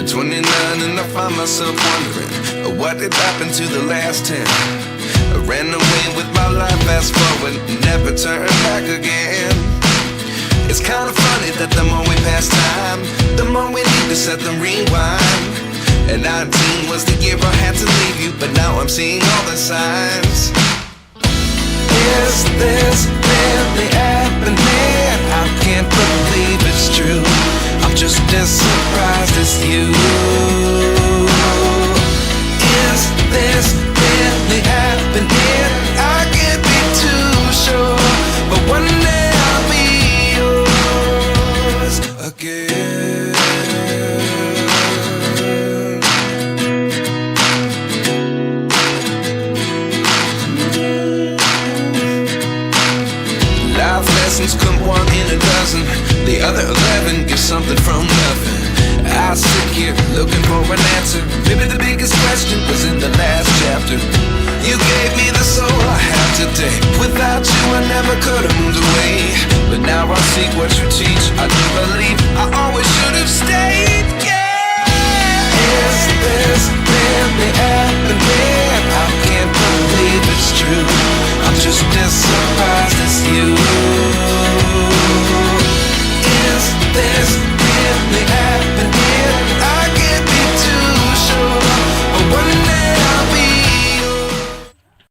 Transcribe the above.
29 and I find myself wondering, what did happen to the last 10? I ran away with my life, fast forward, never turn back again. It's kind of funny that the more we pass time, the more we need to set them rewind. And 19 was the year I had to leave you, but now I'm seeing all the signs. Is this really happening? I can't believe it's true. I'm just as surprised as you. Is this really happening? I can't be too sure, but one day I'll be yours again. Life lessons come one in a dozen. The other 11 give something from nothing. I sit here looking for an answer. Maybe the biggest question was in the last chapter. You gave me the soul I have today. Without you I never could have moved away. But now I seek what you teach. I do believe I always should have stayed.